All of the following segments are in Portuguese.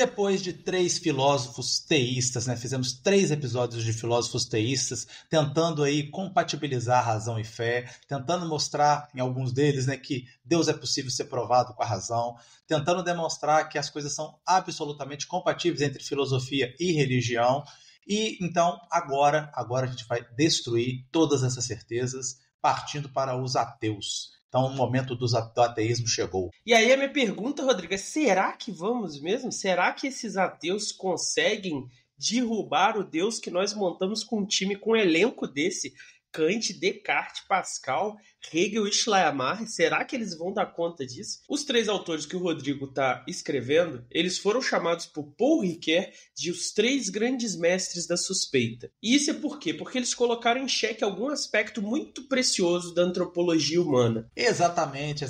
Depois de 3 filósofos teístas, né? Fizemos 3 episódios de filósofos teístas, tentando aí compatibilizar razão e fé, tentando mostrar em alguns deles, né, que Deus é possível ser provado com a razão, tentando demonstrar que as coisas são absolutamente compatíveis entre filosofia e religião. E então agora a gente vai destruir todas essas certezas, partindo para os ateus. Então, o momento do ateísmo chegou. E aí a minha pergunta, Rodrigo, é: será que vamos mesmo? Será que esses ateus conseguem derrubar o Deus que nós montamos com um time, com um elenco desse? Kant, Descartes, Pascal, Hegel e Schleiermacher, será que eles vão dar conta disso? Os 3 autores que o Rodrigo está escrevendo, eles foram chamados por Paul Ricoeur de os 3 grandes mestres da suspeita. E isso é por quê? Porque eles colocaram em xeque algum aspecto muito precioso da antropologia humana. Exatamente.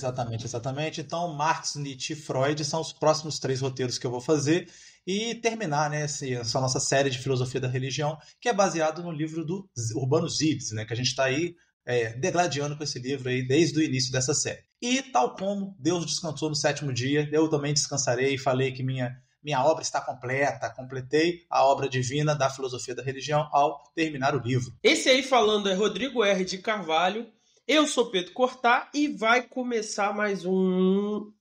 Então, Marx, Nietzsche e Freud são os próximos 3 roteiros que eu vou fazer. E terminar, né, essa nossa série de filosofia da religião, que é baseado no livro do Urbano Zides, né, que a gente está aí degladiando com esse livro aí desde o início dessa série. E tal como Deus descansou no 7º dia, eu também descansarei e falei que minha obra está completa, completei a obra divina da filosofia da religião ao terminar o livro. Esse aí falando é Rodrigo R. de Carvalho, eu sou Pedro Cortá e vai começar mais um...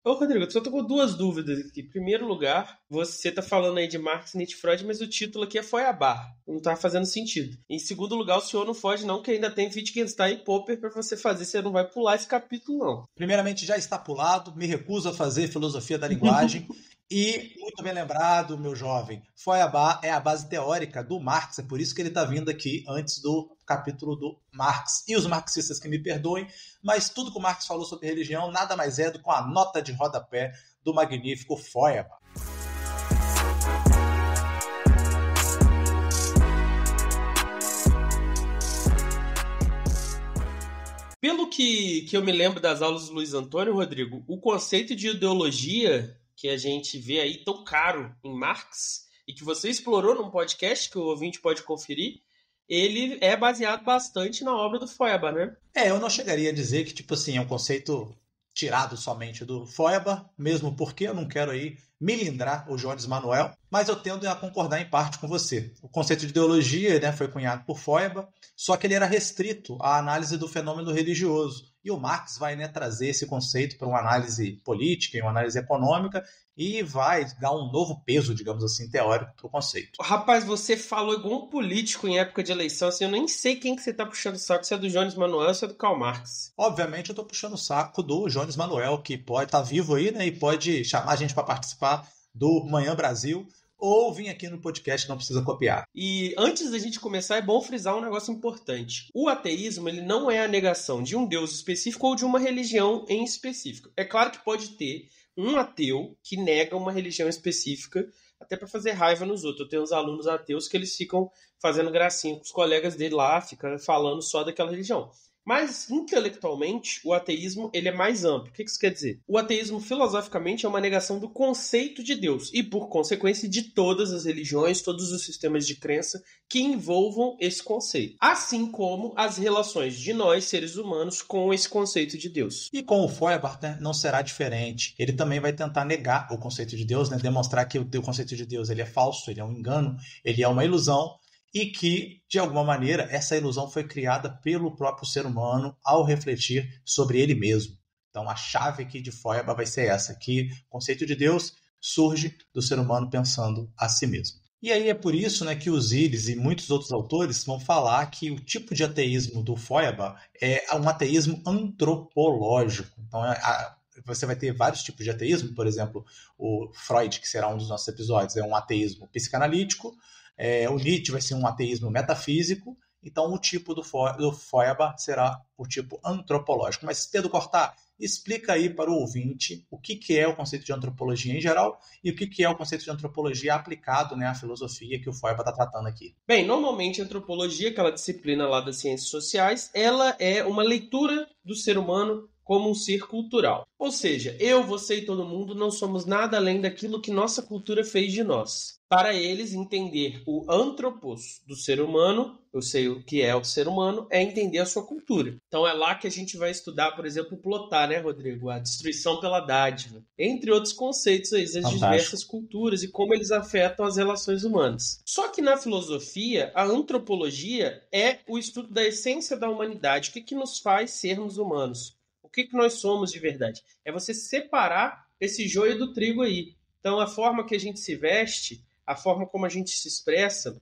Ô, Rodrigo, eu só tô com 2 dúvidas aqui. Em primeiro lugar, você tá falando aí de Marx, Nietzsche e Freud, mas o título aqui é Feuerbach. Não tá fazendo sentido. Em segundo lugar, o senhor não foge não, que ainda tem Wittgenstein e Popper pra você fazer. Você não vai pular esse capítulo, não. Primeiramente, já está pulado. Me recuso a fazer filosofia da linguagem. E, muito bem lembrado, meu jovem, Feuerbach é a base teórica do Marx, é por isso que ele está vindo aqui antes do capítulo do Marx. E os marxistas que me perdoem, mas tudo que o Marx falou sobre religião nada mais é do que a nota de rodapé do magnífico Feuerbach. Pelo que eu me lembro das aulas do Luiz Antônio, Rodrigo, o conceito de ideologia que a gente vê aí tão caro em Marx e que você explorou num podcast que o ouvinte pode conferir, ele é baseado bastante na obra do Feuerbach, né? Eu não chegaria a dizer que, tipo assim, é um conceito tirado somente do Feuerbach, mesmo porque eu não quero aí milindrar o Jones Manuel, mas eu tendo a concordar em parte com você. O conceito de ideologia, né, foi cunhado por Feuerbach, só que ele era restrito à análise do fenômeno religioso. E o Marx vai, né, trazer esse conceito para uma análise política e uma análise econômica e vai dar um novo peso, digamos assim, teórico para o conceito. Rapaz, você falou igual um político em época de eleição, assim, eu nem sei quem que você está puxando o saco, se é do Jones Manuel ou se é do Karl Marx. Obviamente eu estou puxando o saco do Jones Manuel, que pode estar vivo aí, né, e pode chamar a gente para participar do Manhã Brasil, ou vir aqui no podcast, não precisa copiar. E antes da gente começar, é bom frisar um negócio importante. O ateísmo, ele não é a negação de um Deus específico ou de uma religião em específico. É claro que pode ter um ateu que nega uma religião específica, até para fazer raiva nos outros. Eu tenho uns alunos ateus que eles ficam fazendo gracinha com os colegas dele lá, ficam falando só daquela religião. Mas, intelectualmente, o ateísmo ele é mais amplo. O que isso quer dizer? O ateísmo, filosoficamente, é uma negação do conceito de Deus e, por consequência, de todas as religiões, todos os sistemas de crença que envolvam esse conceito. Assim como as relações de nós, seres humanos, com esse conceito de Deus. E com o Feuerbach, né, não será diferente. Ele também vai tentar negar o conceito de Deus, né, demonstrar que o conceito de Deus ele é falso, ele é um engano, ele é uma ilusão, e que, de alguma maneira, essa ilusão foi criada pelo próprio ser humano ao refletir sobre ele mesmo. Então, a chave aqui de Feuerbach vai ser essa, que o conceito de Deus surge do ser humano pensando a si mesmo. E aí é por isso, né, que o Ziles e muitos outros autores vão falar que o tipo de ateísmo do Feuerbach é um ateísmo antropológico. Então, você vai ter vários tipos de ateísmo, por exemplo, o Freud, que será um dos nossos episódios, é um ateísmo psicanalítico. O Nietzsche vai ser um ateísmo metafísico, então o tipo do Feuerbach será o tipo antropológico. Mas, Pedro Cortá, explica aí para o ouvinte o que é o conceito de antropologia em geral e o que é o conceito de antropologia aplicado, né, à filosofia que o Feuerbach está tratando aqui. Bem, normalmente a antropologia, aquela disciplina lá das ciências sociais, ela é uma leitura do ser humano como um ser cultural. Ou seja, eu, você e todo mundo não somos nada além daquilo que nossa cultura fez de nós. Para eles, entender o antropos do ser humano, eu sei o que é o ser humano, é entender a sua cultura. Então é lá que a gente vai estudar, por exemplo, Plotar, né, Rodrigo? A destruição pela dádiva. Entre outros conceitos aí das diversas culturas e como eles afetam as relações humanas. Só que na filosofia, a antropologia é o estudo da essência da humanidade. O que nos faz sermos humanos? O que nós somos de verdade? É você separar esse joio do trigo aí. Então a forma que a gente se veste, a forma como a gente se expressa,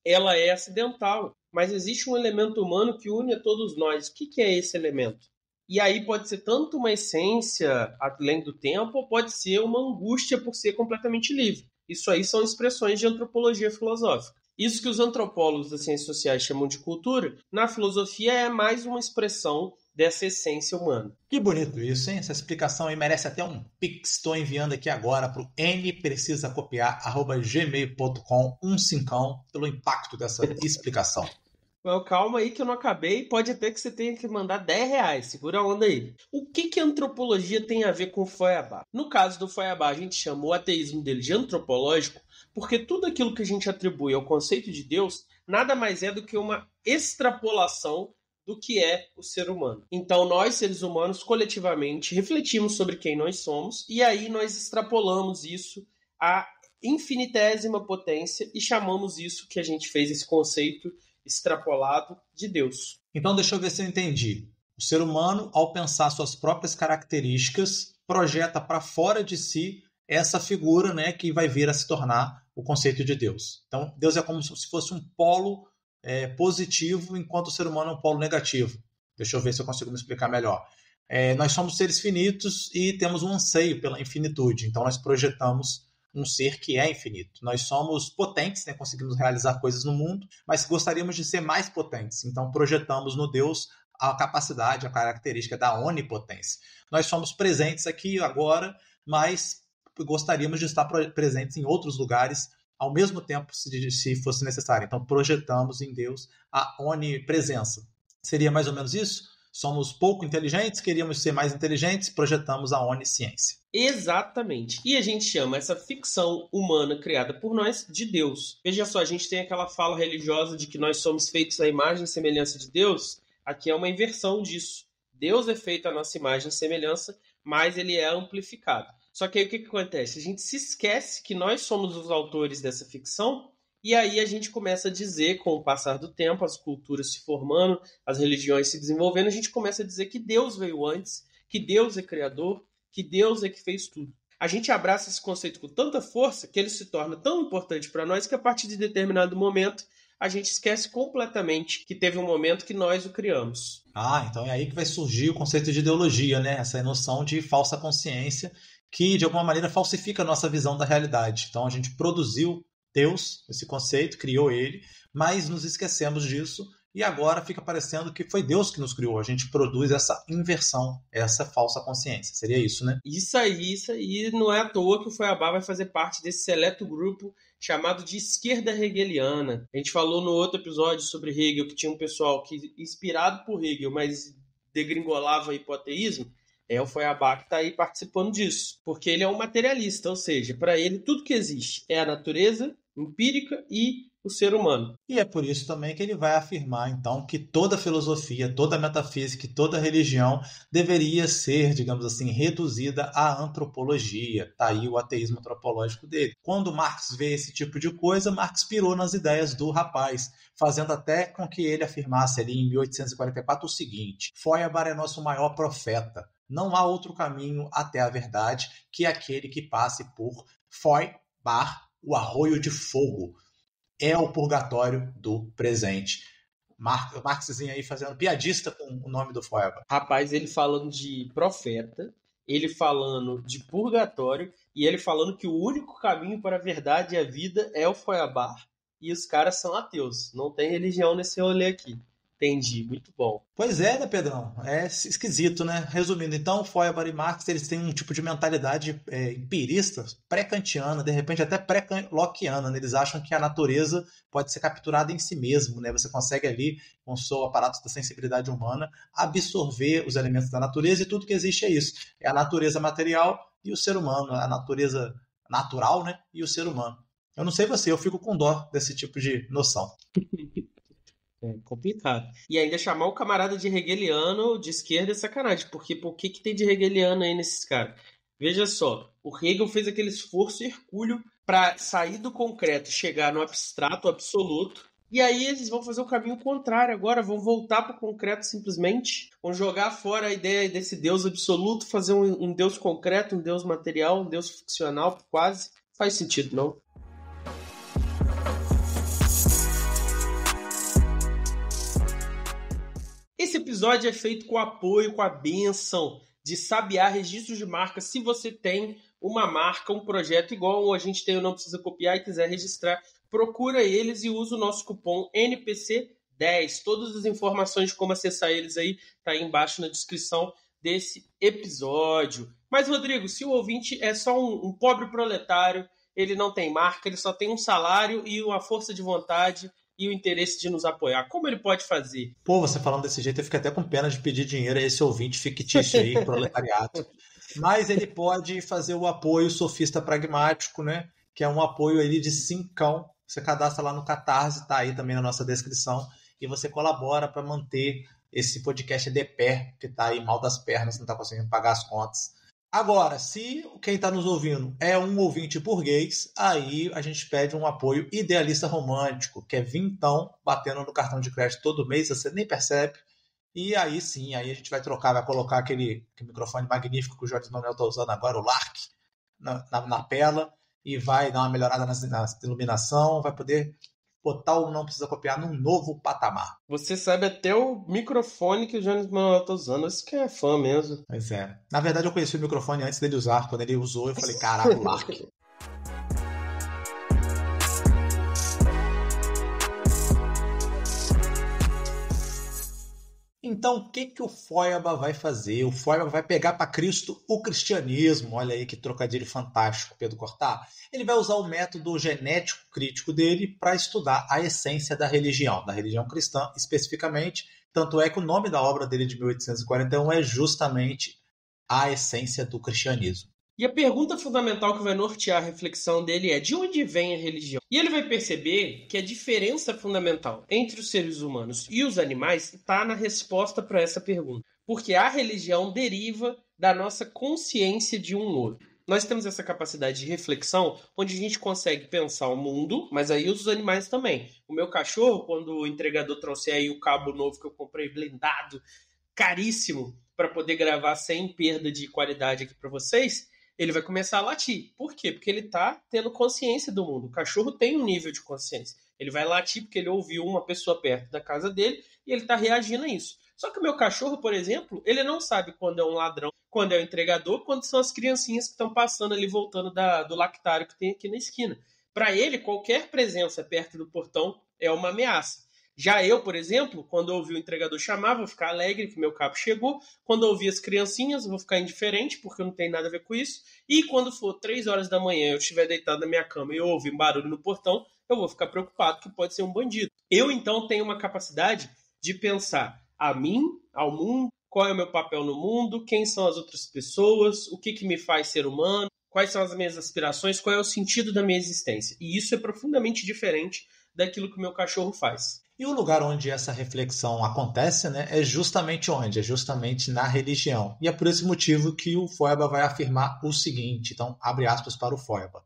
ela é acidental. Mas existe um elemento humano que une a todos nós. O que é esse elemento? E aí pode ser tanto uma essência além do tempo, ou pode ser uma angústia por ser completamente livre. Isso aí são expressões de antropologia filosófica. Isso que os antropólogos das ciências sociais chamam de cultura, na filosofia é mais uma expressão dessa essência humana. Que bonito isso, hein? Essa explicação aí merece até um pix. Estou enviando aqui agora para o nprecisacopiar@gmail.com, um cincão, pelo impacto dessa explicação. Well, calma aí que eu não acabei. Pode até que você tenha que mandar R$10. Segura a onda aí. O que a antropologia tem a ver com o Feuerbach? No caso do Feuerbach, a gente chama o ateísmo dele de antropológico porque tudo aquilo que a gente atribui ao conceito de Deus nada mais é do que uma extrapolação do que é o ser humano. Então, nós, seres humanos, coletivamente, refletimos sobre quem nós somos e aí nós extrapolamos isso à infinitésima potência e chamamos isso que a gente fez, esse conceito extrapolado de Deus. Então, deixa eu ver se eu entendi. O ser humano, ao pensar suas próprias características, projeta para fora de si essa figura, né, que vai vir a se tornar o conceito de Deus. Então, Deus é como se fosse um polo positivo, enquanto o ser humano é um polo negativo. Deixa eu ver se eu consigo me explicar melhor. Nós somos seres finitos e temos um anseio pela infinitude. Então, nós projetamos um ser que é infinito. Nós somos potentes, né? Conseguimos realizar coisas no mundo, mas gostaríamos de ser mais potentes. Então, projetamos no Deus a capacidade, a característica da onipotência. Nós somos presentes aqui agora, mas gostaríamos de estar presentes em outros lugares ao mesmo tempo, se fosse necessário. Então, projetamos em Deus a onipresença. Seria mais ou menos isso? Somos pouco inteligentes, queríamos ser mais inteligentes, projetamos a onisciência. Exatamente. E a gente chama essa ficção humana criada por nós de Deus. Veja só, a gente tem aquela fala religiosa de que nós somos feitos à imagem e semelhança de Deus. Aqui é uma inversão disso. Deus é feito à nossa imagem e semelhança, mas ele é amplificado. Só que aí o que acontece? A gente se esquece que nós somos os autores dessa ficção e aí a gente começa a dizer, com o passar do tempo, as culturas se formando, as religiões se desenvolvendo, a gente começa a dizer que Deus veio antes, que Deus é criador, que Deus é que fez tudo. A gente abraça esse conceito com tanta força que ele se torna tão importante para nós que a partir de determinado momento a gente esquece completamente que teve um momento que nós o criamos. Então é aí que vai surgir o conceito de ideologia, né? Essa noção de falsa consciência que, de alguma maneira, falsifica a nossa visão da realidade. Então, a gente produziu Deus, esse conceito, criou ele, mas nos esquecemos disso e agora fica parecendo que foi Deus que nos criou. A gente produz essa inversão, essa falsa consciência. Seria isso, né? Isso aí. Não é à toa que o Feuerbach vai fazer parte desse seleto grupo chamado de esquerda hegeliana. A gente falou no outro episódio sobre Hegel que tinha um pessoal que, inspirado por Hegel, mas degringolava o hipoteísmo. O Feuerbach que está aí participando disso, porque ele é um materialista, ou seja, para ele tudo que existe é a natureza empírica e o ser humano. E é por isso também que ele vai afirmar, então, que toda filosofia, toda metafísica e toda religião deveria ser, digamos assim, reduzida à antropologia. Está aí o ateísmo antropológico dele. Quando Marx vê esse tipo de coisa, Marx pirou nas ideias do rapaz, fazendo até com que ele afirmasse ali em 1844 o seguinte: Feuerbach é nosso maior profeta. Não há outro caminho até a verdade que aquele que passe por Feuerbach, o arroio de fogo. É o purgatório do presente. Marxzinho aí fazendo piadista com o nome do Feuerbach. Rapaz, ele falando de profeta, ele falando de purgatório e ele falando que o único caminho para a verdade e a vida é o Feuerbach. E os caras são ateus. Não tem religião nesse rolê aqui. Entendi, muito bom. Pois é, né, Pedrão? É esquisito, né? Resumindo, então, Feuerbach e Marx, eles têm um tipo de mentalidade empirista, pré-kantiana, de repente até pré-lockeana, né? Eles acham que a natureza pode ser capturada em si mesmo, né? Você consegue ali, com o seu aparato da sensibilidade humana, absorver os elementos da natureza e tudo que existe é isso. É a natureza material e o ser humano, a natureza natural, né? E o ser humano. Eu não sei você, eu fico com dó desse tipo de noção. É complicado. E ainda chamar o camarada de hegeliano de esquerda é sacanagem, porque por que tem de hegeliano aí nesses caras? Veja só, o Hegel fez aquele esforço hercúleo para sair do concreto e chegar no abstrato absoluto. E aí eles vão fazer o caminho contrário agora, vão voltar para o concreto simplesmente, vão jogar fora a ideia desse Deus absoluto, fazer um Deus concreto, um Deus material, um Deus ficcional, quase. Faz sentido, não? Esse episódio é feito com o apoio, com a bênção de Sabiá Registros de Marca. Se você tem uma marca, um projeto igual a gente tem, Não Precisa Copiar e quiser registrar, procura eles e usa o nosso cupom NPC10. Todas as informações de como acessar eles aí tá aí embaixo na descrição desse episódio. Mas, Rodrigo, se o ouvinte é só um pobre proletário, ele não tem marca, ele só tem um salário e uma força de vontade e o interesse de nos apoiar, como ele pode fazer? Pô, você falando desse jeito, eu fico até com pena de pedir dinheiro a esse ouvinte fictício aí, proletariado. Mas ele pode fazer o apoio sofista pragmático, né? Que é um apoio ali de 5. Você cadastra lá no Catarse, tá aí também na nossa descrição, e você colabora para manter esse podcast de pé, que tá aí mal das pernas, não tá conseguindo pagar as contas. Agora, se quem está nos ouvindo é um ouvinte burguês, aí a gente pede um apoio idealista romântico, que é vintão, batendo no cartão de crédito todo mês, você nem percebe. E aí sim, aí a gente vai trocar, vai colocar aquele microfone magnífico que o Jorge Manuel está usando agora, o Lark, na tela, e vai dar uma melhorada na iluminação, vai poder botar o Não Precisa Copiar num novo patamar. Você sabe até o microfone que o Jones Manuel tá usando. Esse que é fã mesmo. Pois é. Na verdade, eu conheci o microfone antes dele usar. Quando ele usou, eu falei, caraca, o Lark. Então, o que o Feuerbach vai fazer? O Feuerbach vai pegar para Cristo o cristianismo. Olha aí que trocadilho fantástico, Pedro Cortá. Ele vai usar o método genético crítico dele para estudar a essência da religião cristã especificamente. Tanto é que o nome da obra dele de 1841 é justamente A Essência do Cristianismo. E a pergunta fundamental que vai nortear a reflexão dele é: de onde vem a religião? E ele vai perceber que a diferença fundamental entre os seres humanos e os animais está na resposta para essa pergunta. Porque a religião deriva da nossa consciência de um outro. Nós temos essa capacidade de reflexão onde a gente consegue pensar o mundo, mas aí os animais também. O meu cachorro, quando o entregador trouxer aí o cabo novo que eu comprei blindado, caríssimo, para poder gravar sem perda de qualidade aqui para vocês, ele vai começar a latir. Por quê? Porque ele está tendo consciência do mundo. O cachorro tem um nível de consciência. Ele vai latir porque ele ouviu uma pessoa perto da casa dele e ele está reagindo a isso. Só que o meu cachorro, por exemplo, ele não sabe quando é um ladrão, quando é o entregador, quando são as criancinhas que estão passando ali, voltando do lactário que tem aqui na esquina. Para ele, qualquer presença perto do portão é uma ameaça. Já eu, por exemplo, quando eu ouvi o entregador chamar, vou ficar alegre que meu cabo chegou. Quando eu ouvir as criancinhas, vou ficar indiferente, porque não tem nada a ver com isso. E quando for 3 horas da manhã, eu estiver deitado na minha cama e eu ouvir um barulho no portão, eu vou ficar preocupado que pode ser um bandido. Eu, então, tenho uma capacidade de pensar a mim, ao mundo, qual é o meu papel no mundo, quem são as outras pessoas, o que me faz ser humano, quais são as minhas aspirações, qual é o sentido da minha existência. E isso é profundamente diferente daquilo que o meu cachorro faz. E o lugar onde essa reflexão acontece, né, é justamente onde? É justamente na religião. E é por esse motivo que o Feuerbach vai afirmar o seguinte, então abre aspas para o Feuerbach.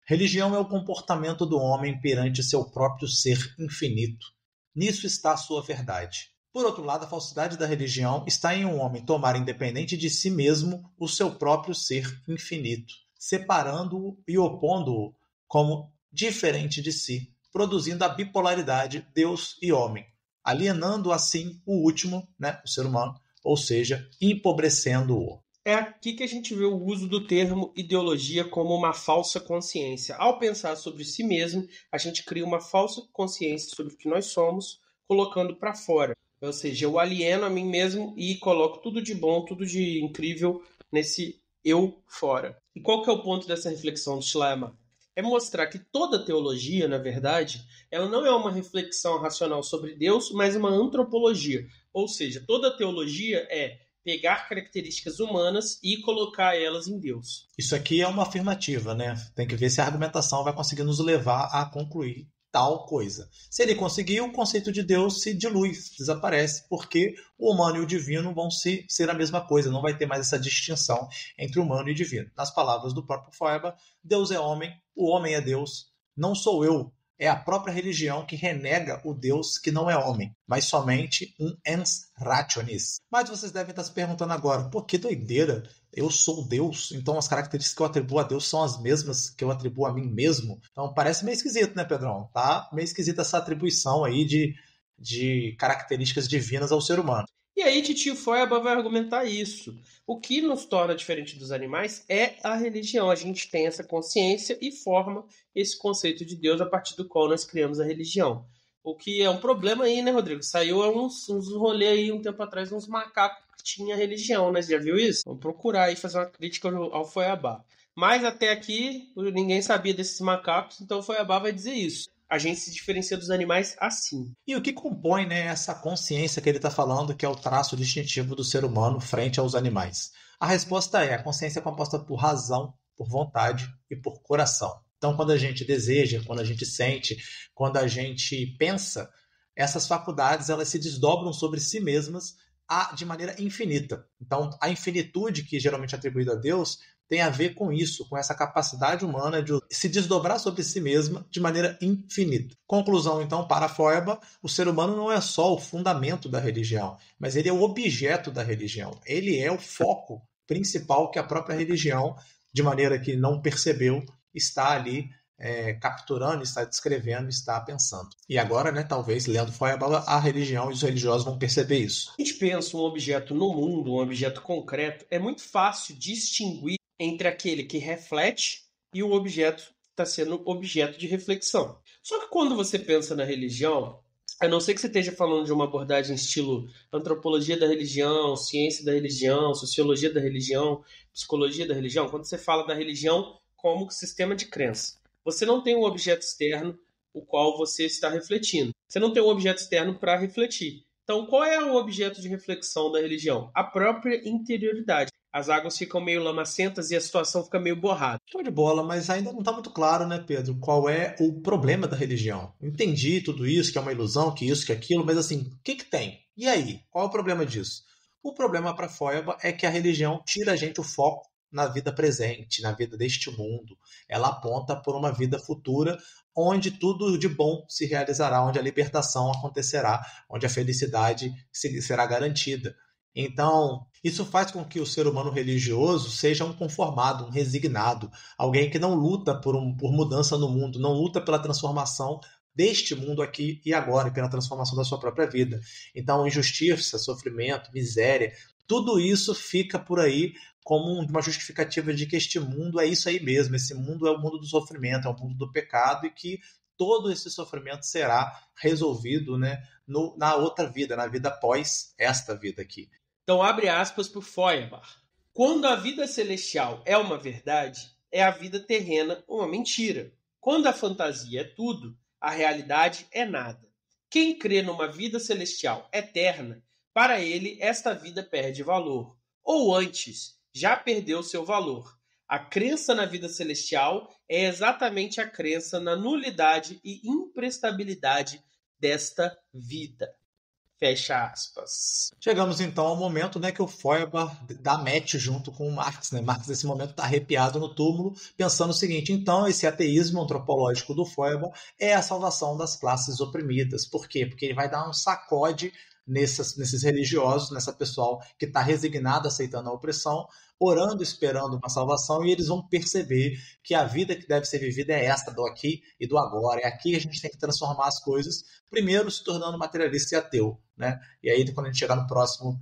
Religião é o comportamento do homem perante seu próprio ser infinito. Nisso está a sua verdade. Por outro lado, a falsidade da religião está em um homem tomar independente de si mesmo o seu próprio ser infinito, separando-o e opondo-o como diferente de si, produzindo a bipolaridade Deus e homem, alienando assim o último, né, o ser humano, ou seja, empobrecendo-o. É aqui que a gente vê o uso do termo ideologia como uma falsa consciência. Ao pensar sobre si mesmo, a gente cria uma falsa consciência sobre o que nós somos, colocando para fora. Ou seja, eu alieno a mim mesmo e coloco tudo de bom, tudo de incrível nesse eu fora. E qual que é o ponto dessa reflexão do Schleiermacher? É mostrar que toda teologia, na verdade, ela não é uma reflexão racional sobre Deus, mas uma antropologia. Ou seja, toda teologia é pegar características humanas e colocar elas em Deus. Isso aqui é uma afirmativa, né? Tem que ver se a argumentação vai conseguir nos levar a concluir tal coisa. Se ele conseguir, o conceito de Deus se dilui, desaparece, porque o humano e o divino vão ser a mesma coisa, não vai ter mais essa distinção entre humano e divino. Nas palavras do próprio Feuerbach, Deus é homem, o homem é Deus, não sou eu. É a própria religião que renega o Deus que não é homem, mas somente um ens rationis. Mas vocês devem estar se perguntando agora, pô, que doideira, eu sou Deus, então as características que eu atribuo a Deus são as mesmas que eu atribuo a mim mesmo? Então parece meio esquisito, né, Pedrão? Tá meio esquisita essa atribuição aí de características divinas ao ser humano. E aí Titio Feuerbach vai argumentar isso. O que nos torna diferente dos animais é a religião. A gente tem essa consciência e forma esse conceito de Deus a partir do qual nós criamos a religião. O que é um problema aí, né, Rodrigo? Saiu uns rolê aí um tempo atrás, uns macacos que tinha religião, né? Você já viu isso? Vamos procurar aí fazer uma crítica ao Feuerbach. Mas até aqui ninguém sabia desses macacos, então o Feuerbach vai dizer isso. A gente se diferencia dos animais assim. E o que compõe, né, essa consciência que ele está falando, que é o traço distintivo do ser humano frente aos animais? A resposta é: a consciência é composta por razão, por vontade e por coração. Então, quando a gente deseja, quando a gente sente, quando a gente pensa, essas faculdades elas se desdobram sobre si mesmas de maneira infinita. Então, a infinitude que geralmente é atribuída a Deus tem a ver com isso, com essa capacidade humana de se desdobrar sobre si mesma de maneira infinita. Conclusão, então, para Feuerbach, o ser humano não é só o fundamento da religião, mas ele é o objeto da religião. Ele é o foco principal que a própria religião, de maneira que não percebeu, está ali capturando, está descrevendo, está pensando. E agora, né, talvez, lendo Feuerbach, a religião e os religiosos vão perceber isso. A gente pensa um objeto no mundo, um objeto concreto, é muito fácil distinguir entre aquele que reflete e o objeto que está sendo objeto de reflexão. Só que quando você pensa na religião, a não ser que você esteja falando de uma abordagem estilo antropologia da religião, ciência da religião, sociologia da religião, psicologia da religião, quando você fala da religião como sistema de crença, você não tem um objeto externo o qual você está refletindo. Você não tem um objeto externo para refletir. Então, qual é o objeto de reflexão da religião? A própria interioridade. As águas ficam meio lamacentas e a situação fica meio borrada. Show de bola, mas ainda não está muito claro, né, Pedro, qual é o problema da religião. Entendi tudo isso, que é uma ilusão, que isso, que aquilo, mas assim, o que tem? E aí? Qual é o problema disso? O problema para Feuerbach é que a religião tira a gente o foco na vida presente, na vida deste mundo. Ela aponta por uma vida futura onde tudo de bom se realizará, onde a libertação acontecerá, onde a felicidade será garantida. Então, isso faz com que o ser humano religioso seja um conformado, um resignado, alguém que não luta por mudança no mundo, não luta pela transformação deste mundo aqui e agora, e pela transformação da sua própria vida. Então, injustiça, sofrimento, miséria, tudo isso fica por aí como uma justificativa de que este mundo é isso aí mesmo, esse mundo é o mundo do sofrimento, é o mundo do pecado, e que todo esse sofrimento será resolvido, né, na outra vida, na vida após esta vida aqui. Então, abre aspas para o Feuerbach. Quando a vida celestial é uma verdade, é a vida terrena uma mentira. Quando a fantasia é tudo, a realidade é nada. Quem crê numa vida celestial eterna, para ele esta vida perde valor. Ou antes, já perdeu seu valor. A crença na vida celestial é exatamente a crença na nulidade e imprestabilidade desta vida. Fecha aspas. Chegamos então ao momento, né, que o Feuerbach dá match junto com o Marx, né? Marx nesse momento está arrepiado no túmulo, pensando o seguinte: então esse ateísmo antropológico do Feuerbach é a salvação das classes oprimidas. Por quê? Porque ele vai dar um sacode nesses religiosos, nessa pessoal que está resignada, aceitando a opressão, orando, esperando uma salvação, e eles vão perceber que a vida que deve ser vivida é esta, do aqui e do agora. É aqui que a gente tem que transformar as coisas, primeiro se tornando materialista e ateu, né? E aí, quando a gente chegar no próximo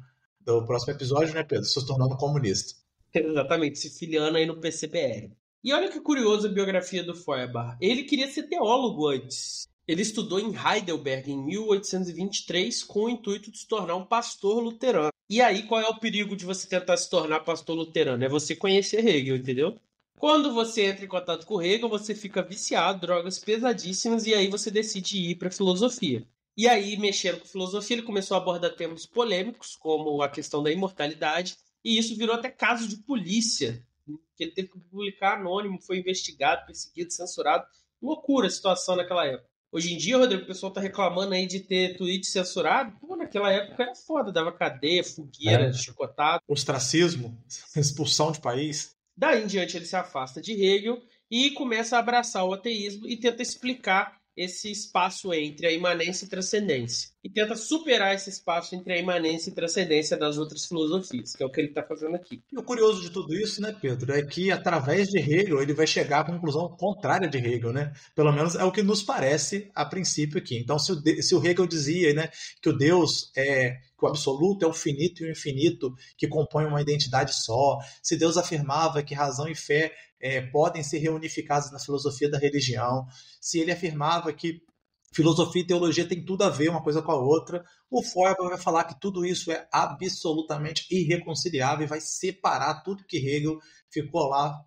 episódio, né, Pedro, se tornando comunista. Exatamente, se filiando aí no PCBR. E olha que curioso a biografia do Feuerbach. Ele queria ser teólogo antes. Ele estudou em Heidelberg em 1823 com o intuito de se tornar um pastor luterano. E aí, qual é o perigo de você tentar se tornar pastor luterano? É você conhecer Hegel, entendeu? Quando você entra em contato com Hegel, você fica viciado, drogas pesadíssimas, e aí você decide ir para filosofia. E aí, mexendo com filosofia, ele começou a abordar temas polêmicos, como a questão da imortalidade, e isso virou até caso de polícia, que ele teve que publicar anônimo, foi investigado, perseguido, censurado. Loucura a situação naquela época. Hoje em dia, Rodrigo, o pessoal tá reclamando aí de ter tweet censurado. Pô, naquela época era foda, dava cadeia, fogueira, chicotado. Ostracismo, expulsão de país. Daí em diante ele se afasta de Hegel e começa a abraçar o ateísmo e tenta explicar esse espaço entre a imanência e transcendência. E tenta superar esse espaço entre a imanência e transcendência das outras filosofias, que é o que ele está fazendo aqui. E o curioso de tudo isso, né, Pedro, é que através de Hegel ele vai chegar à conclusão contrária de Hegel, né? Pelo menos é o que nos parece a princípio aqui. Então, se o Hegel dizia, né, que o Deus que o absoluto é o finito e o infinito que compõem uma identidade só, se Deus afirmava que razão e fé podem ser reunificadas na filosofia da religião, se ele afirmava que filosofia e teologia tem tudo a ver uma coisa com a outra, o Feuerbach vai falar que tudo isso é absolutamente irreconciliável e vai separar tudo que Hegel ficou lá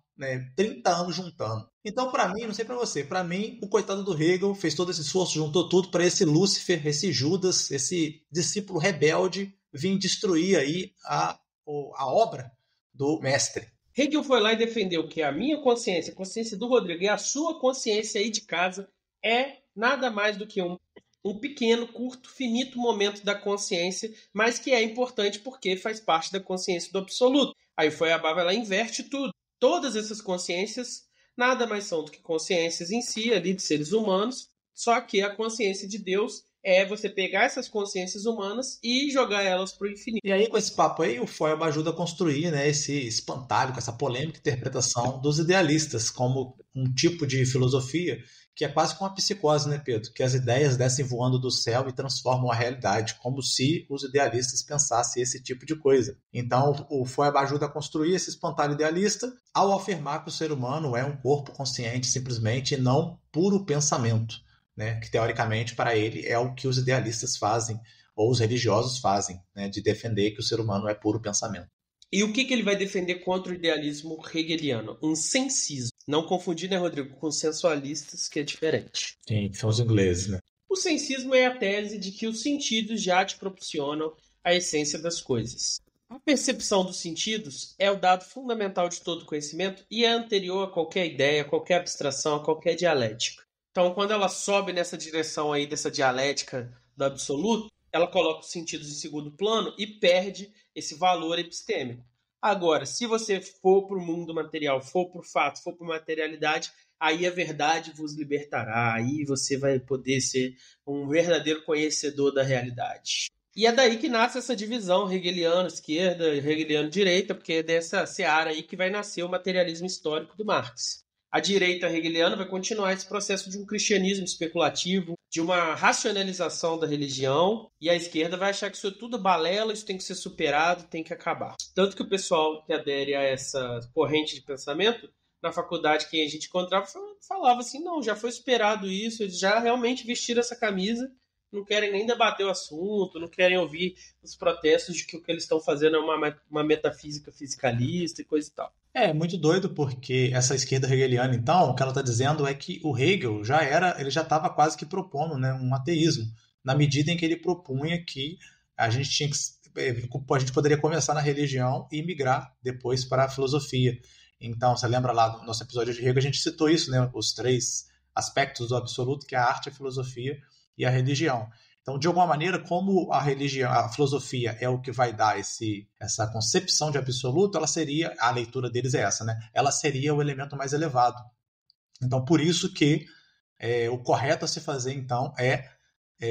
30 anos juntando. Então, para mim, não sei para você, para mim, o coitado do Hegel fez todo esse esforço, juntou tudo para esse Lúcifer, esse Judas, esse discípulo rebelde vir destruir aí a obra do mestre. Hegel foi lá e defendeu que a minha consciência, a consciência do Rodrigo e a sua consciência aí de casa é nada mais do que um pequeno, curto, finito momento da consciência, mas que é importante porque faz parte da consciência do absoluto. Aí Feuerbach vai lá e inverte tudo. Todas essas consciências nada mais são do que consciências em si, ali de seres humanos, só que a consciência de Deus é você pegar essas consciências humanas e jogar elas para o infinito. E aí, com esse papo aí, o Feuerbach ajuda a construir, né, esse espantalho, com essa polêmica interpretação dos idealistas como um tipo de filosofia que é quase como uma psicose, né, Pedro? Que as ideias descem voando do céu e transformam a realidade, como se os idealistas pensassem esse tipo de coisa. Então, o Feuerbach ajuda a construir esse espantalho idealista ao afirmar que o ser humano é um corpo consciente simplesmente e não puro pensamento, né? Que teoricamente para ele é o que os idealistas fazem ou os religiosos fazem, né? De defender que o ser humano é puro pensamento. E o que ele vai defender contra o idealismo hegeliano? Um sensismo. Não confundir, né, Rodrigo, com sensualistas, que é diferente. Sim, que são os ingleses, né? O sensismo é a tese de que os sentidos já te proporcionam a essência das coisas. A percepção dos sentidos é o dado fundamental de todo conhecimento e é anterior a qualquer ideia, a qualquer abstração, a qualquer dialética. Então, quando ela sobe nessa direção aí dessa dialética do absoluto, ela coloca os sentidos em segundo plano e perde esse valor epistêmico. Agora, se você for para o mundo material, for para o fato, for para a materialidade, aí a verdade vos libertará, aí você vai poder ser um verdadeiro conhecedor da realidade. E é daí que nasce essa divisão hegeliano esquerda, hegeliano direita, porque é dessa seara aí que vai nascer o materialismo histórico do Marx. A direita hegeliana vai continuar esse processo de um cristianismo especulativo, de uma racionalização da religião, e a esquerda vai achar que isso é tudo balela, isso tem que ser superado, tem que acabar. Tanto que o pessoal que adere a essa corrente de pensamento, na faculdade que a gente encontrava, falava assim, não, já foi superado isso, eles já realmente vestiram essa camisa, não querem nem debater o assunto, não querem ouvir os protestos de que o que eles estão fazendo é uma metafísica fisicalista e coisa e tal. É muito doido porque essa esquerda hegeliana, então, o que ela está dizendo é que o Hegel ele já estava quase que propondo, né, um ateísmo, na medida em que ele propunha que a gente poderia começar na religião e migrar depois para a filosofia. Então, você lembra lá do nosso episódio de Hegel, a gente citou isso, né, os 3 aspectos do absoluto, que é a arte, a filosofia e a religião. Então, de alguma maneira, como a filosofia é o que vai dar essa concepção de absoluto, a leitura deles é essa, né? Ela seria o elemento mais elevado. Então, por isso que o correto a se fazer, então, é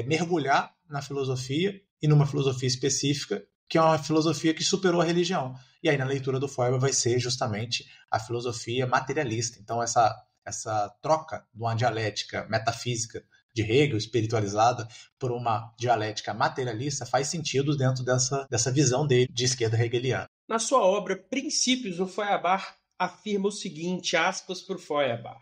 mergulhar na filosofia e numa filosofia específica, que é uma filosofia que superou a religião. E aí, na leitura do Feuerbach, vai ser justamente a filosofia materialista. Então, essa troca de uma dialética metafísica de Hegel, espiritualizada, por uma dialética materialista, faz sentido dentro dessa visão dele de esquerda hegeliana. Na sua obra Princípios, o Feuerbach afirma o seguinte, aspas para o Feuerbach.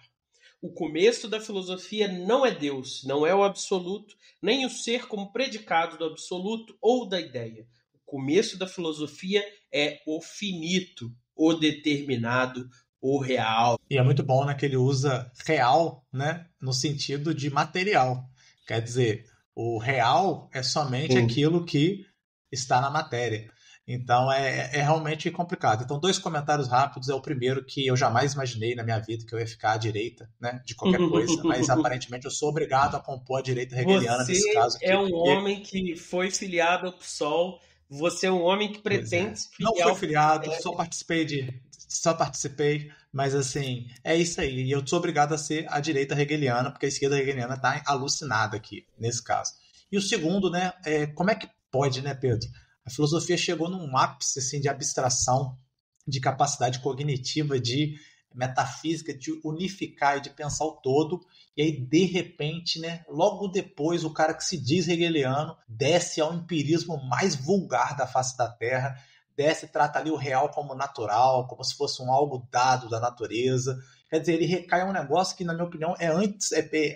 O começo da filosofia não é Deus, não é o absoluto, nem o ser como predicado do absoluto ou da ideia. O começo da filosofia é o finito, o determinado, o real. E é muito bom, né, que ele usa real, né, no sentido de material. Quer dizer, o real é somente aquilo que está na matéria. Então é realmente complicado. Então, 2 comentários rápidos. É o primeiro, que eu jamais imaginei na minha vida que eu ia ficar à direita, né, de qualquer coisa, mas aparentemente eu sou obrigado a compor a direita hegeliana Você nesse caso é aqui, um porque homem que foi filiado ao PSOL, você é um homem que pretende se não filiar fui ao filiado, PSDB. só participei, mas assim, é isso aí. E eu sou obrigado a ser a direita hegeliana, porque a esquerda hegeliana está alucinada aqui, nesse caso. E o segundo, né, como é que pode, né, Pedro? A filosofia chegou num ápice assim, de abstração, de capacidade cognitiva, de metafísica, de unificar e de pensar o todo. E aí, de repente, né, logo depois, o cara que se diz hegeliano desce ao empirismo mais vulgar da face da Terra, desce e trata ali o real como natural, como se fosse um algo dado da natureza. Quer dizer, ele recai em um negócio que, na minha opinião, é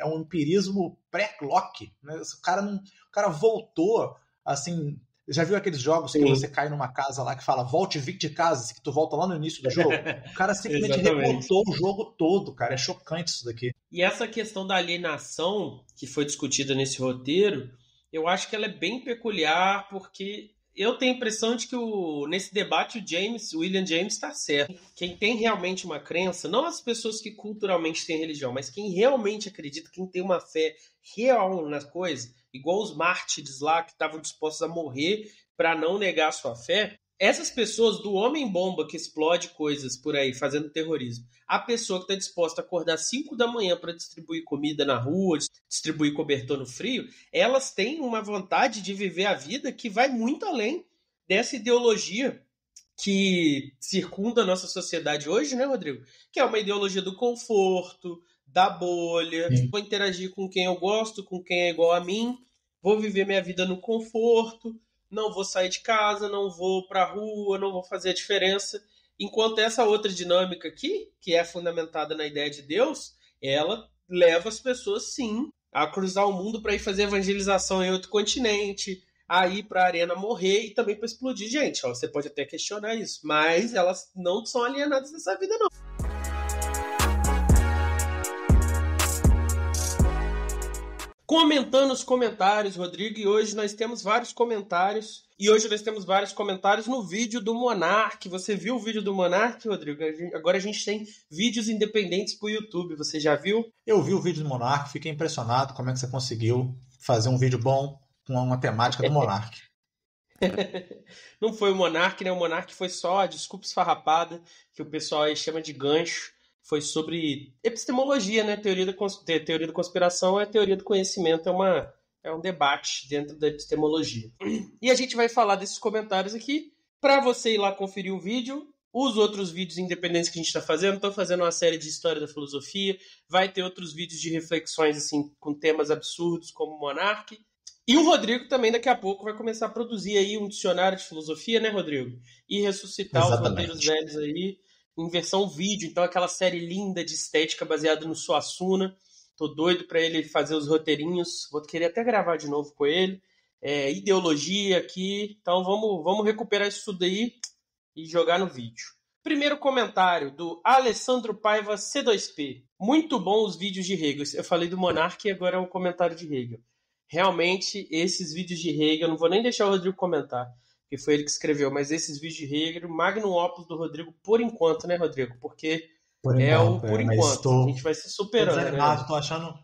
um empirismo pré-Locke. Né? O cara voltou, assim... Já viu aqueles jogos que você Sim, cai numa casa lá que fala volte 20 casas, que tu volta lá no início do jogo? O cara simplesmente exatamente. remontou o jogo todo, cara. É chocante isso daqui. E essa questão da alienação que foi discutida nesse roteiro, eu acho que ela é bem peculiar, porque eu tenho a impressão de que nesse debate o William James está certo. Quem tem realmente uma crença, não as pessoas que culturalmente têm religião, mas quem realmente acredita, quem tem uma fé real nas coisas, igual os mártires lá que estavam dispostos a morrer para não negar a sua fé, essas pessoas, do homem-bomba que explode coisas por aí fazendo terrorismo, a pessoa que está disposta a acordar 5 da manhã para distribuir comida na rua, distribuir cobertor no frio, elas têm uma vontade de viver a vida que vai muito além dessa ideologia que circunda a nossa sociedade hoje, né, Rodrigo? Que é uma ideologia do conforto, da bolha. Sim. Vou interagir com quem eu gosto, com quem é igual a mim, vou viver minha vida no conforto, não vou sair de casa, não vou pra rua, não vou fazer a diferença. Enquanto essa outra dinâmica aqui, que é fundamentada na ideia de Deus, ela leva as pessoas, sim, a cruzar o mundo para ir fazer evangelização em outro continente, a ir para a arena morrer e também para explodir gente. Ó, você pode até questionar isso, mas elas não são alienadas dessa vida, não. Comentando os comentários, Rodrigo, e hoje nós temos vários comentários. E hoje nós temos vários comentários no vídeo do Monark. Você viu o vídeo do Monark, Rodrigo? Agora a gente tem vídeos independentes pro YouTube. Você já viu? Eu vi o vídeo do Monark, fiquei impressionado como é que você conseguiu fazer um vídeo bom com uma temática do Monark. Não foi o Monark, né? O Monark foi só a desculpa esfarrapada, que o pessoal aí chama de gancho. Foi sobre epistemologia, né? Teoria da conspiração é teoria do conhecimento, é um debate dentro da epistemologia. E a gente vai falar desses comentários aqui para você ir lá conferir o vídeo. Os outros vídeos independentes que a gente está fazendo, estou fazendo uma série de história da filosofia, vai ter outros vídeos de reflexões assim com temas absurdos como Monark. E o Rodrigo também daqui a pouco vai começar a produzir aí um dicionário de filosofia, né, Rodrigo? E ressuscitar os roteiros Exatamente. velhos aí em versão vídeo. Então aquela série linda de estética baseada no Suassuna. Tô doido para ele fazer os roteirinhos. Vou querer até gravar de novo com ele. Ideologia aqui. Então vamos recuperar isso tudo aí e jogar no vídeo. Primeiro comentário do Alessandro Paiva C2P. Muito bom os vídeos de Hegel. Eu falei do Monark e agora é um comentário de Hegel. Realmente, esses vídeos de Hegel, não vou nem deixar o Rodrigo comentar, que foi ele que escreveu, mas esses vídeos de Hegel, magnum opus do Rodrigo por enquanto, né, Rodrigo? Porque Por é o enquanto, por mas enquanto. A gente vai se tô superando, né? desanimado,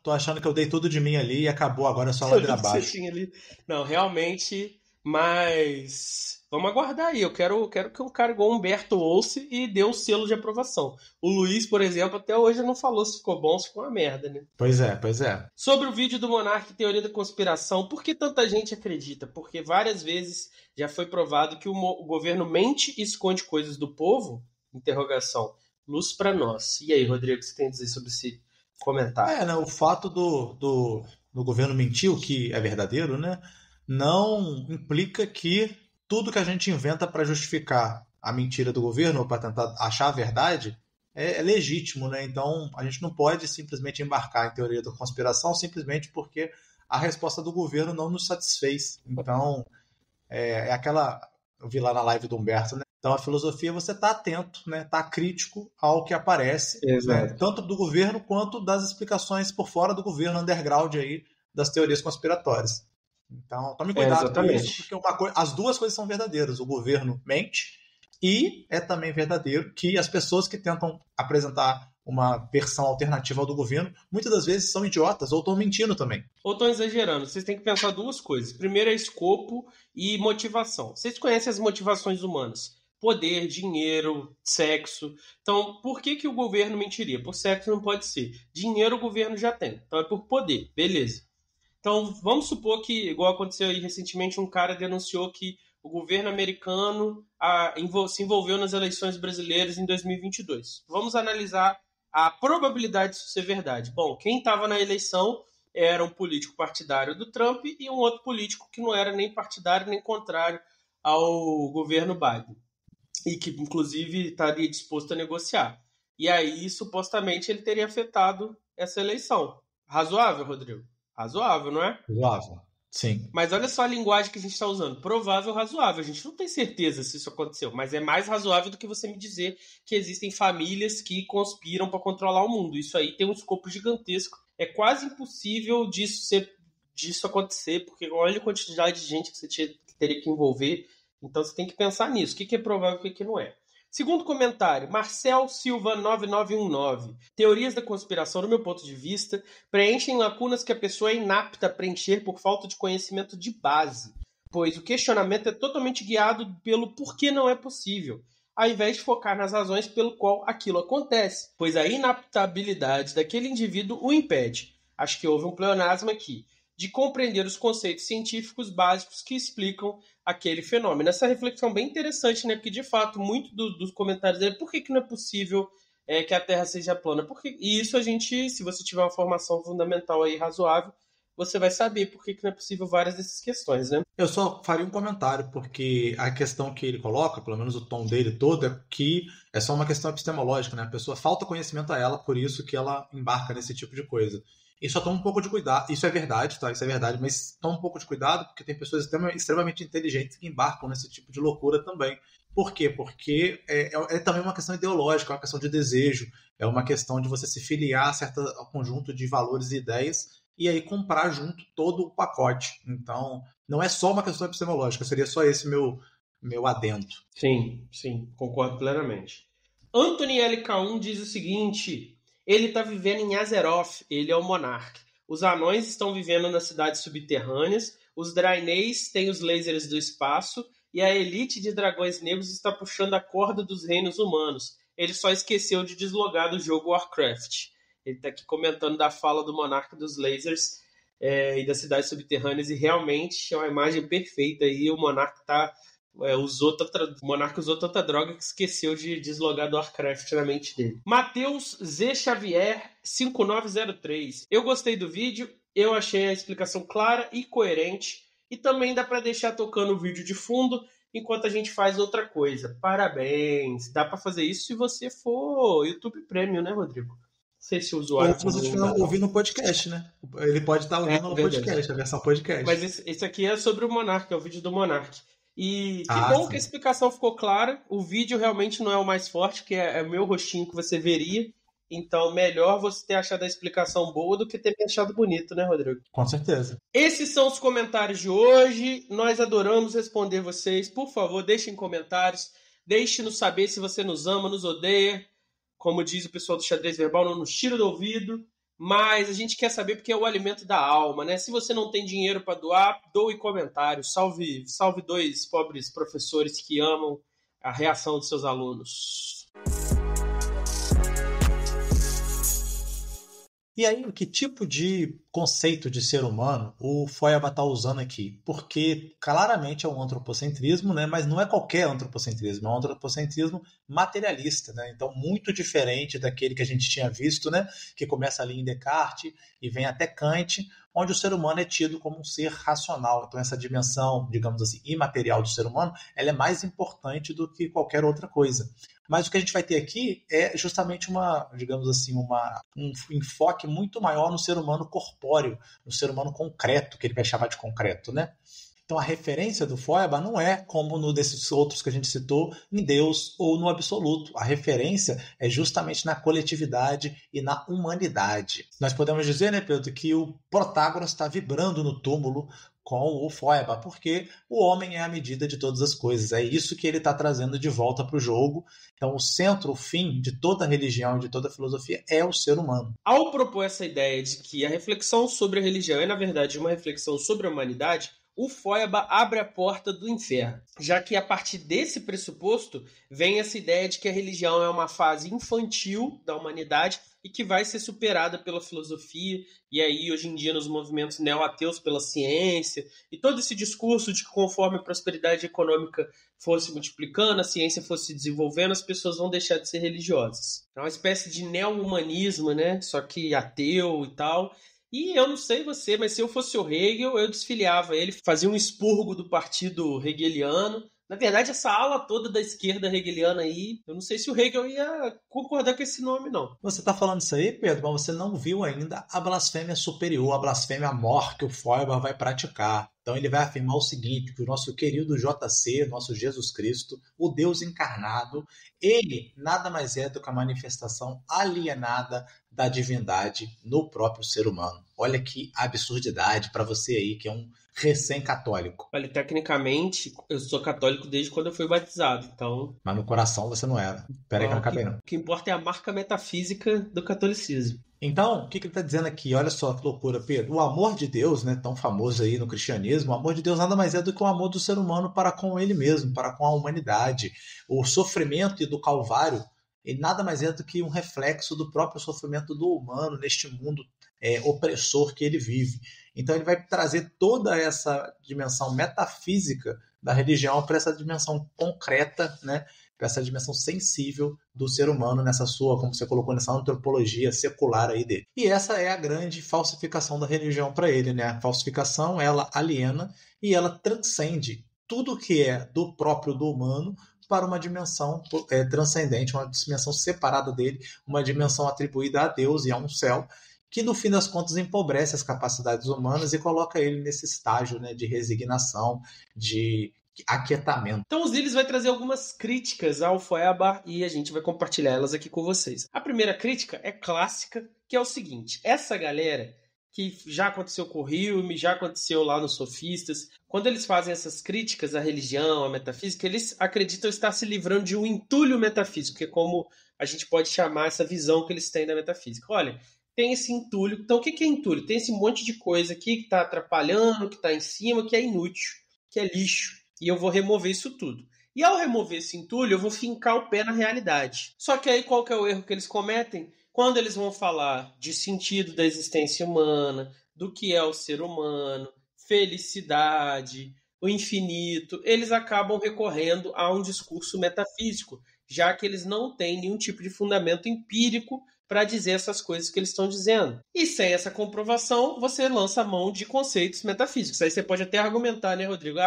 tô achando que eu dei tudo de mim ali e acabou, agora é só Tudo ladeira que você abaixo. tinha ali. Não, realmente, mas vamos aguardar aí. Eu quero que um cara igual o Humberto ouça e dê um selo de aprovação. O Luiz, por exemplo, até hoje não falou se ficou bom, se ficou uma merda, né? Pois é, pois é. Sobre o vídeo do Monark Teoria da Conspiração, por que tanta gente acredita? Porque várias vezes já foi provado que o governo mente e esconde coisas do povo? Interrogação. Luz para nós. E aí, Rodrigo, o que você tem a dizer sobre esse comentário? Né, o fato do governo mentir, o que é verdadeiro, né, não implica que tudo que a gente inventa para justificar a mentira do governo ou para tentar achar a verdade é legítimo, né? Então a gente não pode simplesmente embarcar em teoria da conspiração simplesmente porque a resposta do governo não nos satisfez. Então é aquela. Eu vi lá na live do Humberto, né? Então a filosofia é você tá atento, né? Tá crítico ao que aparece, né? Exato. Tanto do governo quanto das explicações por fora do governo underground aí das teorias conspiratórias. Então tome cuidado com isso, Exatamente. porque as duas coisas são verdadeiras. O governo mente e é também verdadeiro que as pessoas que tentam apresentar uma versão alternativa ao do governo muitas das vezes são idiotas ou estão mentindo também. Ou estão exagerando? Vocês têm que pensar duas coisas. Primeiro é escopo e motivação. Vocês conhecem as motivações humanas? Poder, dinheiro, sexo. Então, por que o governo mentiria? Por sexo não pode ser. Dinheiro o governo já tem. Então é por poder. Beleza. Então, vamos supor que, igual aconteceu aí recentemente, um cara denunciou que o governo americano se envolveu nas eleições brasileiras em 2022. Vamos analisar a probabilidade disso ser verdade. Bom, quem estava na eleição era um político partidário do Trump e um outro político que não era nem partidário nem contrário ao governo Biden. E que, inclusive, estaria disposto a negociar. E aí, supostamente, ele teria afetado essa eleição. Razoável, Rodrigo? Razoável, não é? Razoável. Sim. Mas olha só a linguagem que a gente está usando. Provável, razoável. A gente não tem certeza se isso aconteceu, mas é mais razoável do que você me dizer que existem famílias que conspiram para controlar o mundo. Isso aí tem um escopo gigantesco. É quase impossível disso acontecer, porque olha a quantidade de gente que você teria que envolver. Então você tem que pensar nisso. O que é provável e o que não é. Segundo comentário, Marcel Silva 9919. Teorias da conspiração, no meu ponto de vista, preenchem lacunas que a pessoa é inapta a preencher por falta de conhecimento de base, pois o questionamento é totalmente guiado pelo porquê não é possível, ao invés de focar nas razões pelo qual aquilo acontece, pois a inaptabilidade daquele indivíduo o impede. Acho que houve um pleonasmo aqui, de compreender os conceitos científicos básicos que explicam aquele fenômeno. Essa reflexão bem interessante, né? Porque, de fato, muito dos comentários dele, por que não é possível que a Terra seja plana? E isso a gente, se você tiver uma formação fundamental aí razoável, você vai saber por que não é possível várias dessas questões, né? Eu só faria um comentário, porque a questão que ele coloca, pelo menos o tom dele todo, é que é só uma questão epistemológica, né? A pessoa falta conhecimento a ela, por isso que ela embarca nesse tipo de coisa. E só toma um pouco de cuidado. Isso é verdade, tá? Isso é verdade, mas toma um pouco de cuidado, porque tem pessoas extremamente inteligentes que embarcam nesse tipo de loucura também. Por quê? Porque é também uma questão ideológica, é uma questão de desejo, é uma questão de você se filiar a certo conjunto de valores e ideias e aí comprar junto todo o pacote. Então, não é só uma questão epistemológica, seria só esse meu adendo. Sim, concordo plenamente. Anthony LK1 diz o seguinte: ele está vivendo em Azeroth, ele é o monarca. Os anões estão vivendo nas cidades subterrâneas, os Draeneis têm os lasers do espaço e a elite de dragões negros está puxando a corda dos reinos humanos. Ele só esqueceu de deslogar do jogo Warcraft. Ele está aqui comentando da fala do monarca dos lasers e das cidades subterrâneas e realmente é uma imagem perfeita aí. O monarca está... o monarca usou tanta droga que esqueceu de deslogar do Warcraft na mente dele. Matheus Z. Xavier 5903. Eu gostei do vídeo, eu achei a explicação clara e coerente e também dá para deixar tocando o vídeo de fundo enquanto a gente faz outra coisa. Parabéns! Dá para fazer isso se você for YouTube Premium, né, Rodrigo? Não sei se o usuário... Ou se você estiver ouvindo no podcast, né? Ele pode estar ouvindo no podcast, a versão podcast. Mas esse aqui é sobre o Monark, é o vídeo do Monark. E que bom que a explicação ficou clara. O vídeo realmente não é o mais forte, que é o meu rostinho que você veria. Então, melhor você ter achado a explicação boa do que ter me achado bonito, né, Rodrigo? Com certeza. Esses são os comentários de hoje. Nós adoramos responder vocês. Por favor, deixem comentários. Deixe-nos saber se você nos ama, nos odeia. Como diz o pessoal do Xadrez Verbal, não nos tira do ouvido. Mas a gente quer saber porque é o alimento da alma, né? Se você não tem dinheiro para doar, doe comentários. Salve dois pobres professores que amam a reação de seus alunos. E aí, que tipo de conceito de ser humano o Feuerbach está usando aqui? Porque claramente é um antropocentrismo, né? Mas não é qualquer antropocentrismo, é um antropocentrismo materialista, né? Então, muito diferente daquele que a gente tinha visto, né? Que começa ali em Descartes e vem até Kant, onde o ser humano é tido como um ser racional. Então essa dimensão, digamos assim, imaterial do ser humano, ela é mais importante do que qualquer outra coisa. Mas o que a gente vai ter aqui é justamente digamos assim, um enfoque muito maior no ser humano corpóreo, no ser humano concreto, que ele vai chamar de concreto, né? Então a referência do Feuerbach não é como no desses outros que a gente citou, em Deus ou no absoluto. A referência é justamente na coletividade e na humanidade. Nós podemos dizer, né, Pedro, que o Protágoras está vibrando no túmulo com o Feuerbach, porque o homem é a medida de todas as coisas. É isso que ele está trazendo de volta para o jogo. Então o centro, o fim de toda religião e de toda filosofia é o ser humano. Ao propor essa ideia de que a reflexão sobre a religião é, na verdade, uma reflexão sobre a humanidade, o Feuerbach abre a porta do inferno, já que a partir desse pressuposto vem essa ideia de que a religião é uma fase infantil da humanidade e que vai ser superada pela filosofia, e aí hoje em dia nos movimentos neo-ateus pela ciência, e todo esse discurso de que conforme a prosperidade econômica fosse multiplicando, a ciência fosse se desenvolvendo, as pessoas vão deixar de ser religiosas. É uma espécie de neo-humanismo, né? Só que ateu e tal. E eu não sei você, mas se eu fosse o Hegel, eu desfiliava ele, fazia um expurgo do partido hegeliano. Na verdade, essa ala toda da esquerda hegeliana aí, eu não sei se o Hegel ia concordar com esse nome, não. Você está falando isso aí, Pedro, mas você não viu ainda a blasfêmia superior, a blasfêmia maior que o Feuerbach vai praticar. Então ele vai afirmar o seguinte, que o nosso querido JC, nosso Jesus Cristo, o Deus encarnado, ele nada mais é do que a manifestação alienada da divindade no próprio ser humano. Olha que absurdidade para você aí, que é um recém-católico. Olha, tecnicamente, eu sou católico desde quando eu fui batizado, então... Mas no coração você não era. Pera aí que eu não acabei não. O que importa é a marca metafísica do catolicismo. Então, o que ele está dizendo aqui? Olha só que loucura, Pedro. O amor de Deus, né, tão famoso aí no cristianismo, o amor de Deus nada mais é do que o amor do ser humano para com ele mesmo, para com a humanidade. O sofrimento do Calvário, ele nada mais é do que um reflexo do próprio sofrimento do humano neste mundo opressor que ele vive. Então ele vai trazer toda essa dimensão metafísica da religião para essa dimensão concreta, né? Para essa dimensão sensível do ser humano nessa sua, como você colocou, nessa antropologia secular aí dele. E essa é a grande falsificação da religião para ele, né? A falsificação, ela aliena e ela transcende tudo que é do próprio do humano para uma dimensão transcendente, uma dimensão separada dele, uma dimensão atribuída a Deus e a um céu, que no fim das contas empobrece as capacidades humanas e coloca ele nesse estágio, né, de resignação, de aquietamento. Então o Ziles vai trazer algumas críticas ao Feuerbach e a gente vai compartilhar elas aqui com vocês. A primeira crítica é clássica, que é o seguinte: essa galera que já aconteceu com o Hume, já aconteceu lá nos sofistas, quando eles fazem essas críticas à religião, à metafísica, eles acreditam estar se livrando de um entulho metafísico, que é como a gente pode chamar essa visão que eles têm da metafísica. Olha, tem esse entulho. Então, o que é entulho? Tem esse monte de coisa aqui que está atrapalhando, que está em cima, que é inútil, que é lixo. E eu vou remover isso tudo. E ao remover esse entulho, eu vou fincar o pé na realidade. Só que aí qual que é o erro que eles cometem? Quando eles vão falar de sentido da existência humana, do que é o ser humano, felicidade, o infinito, eles acabam recorrendo a um discurso metafísico, já que eles não têm nenhum tipo de fundamento empírico para dizer essas coisas que eles estão dizendo. E sem essa comprovação, você lança a mão de conceitos metafísicos. Aí você pode até argumentar, né, Rodrigo?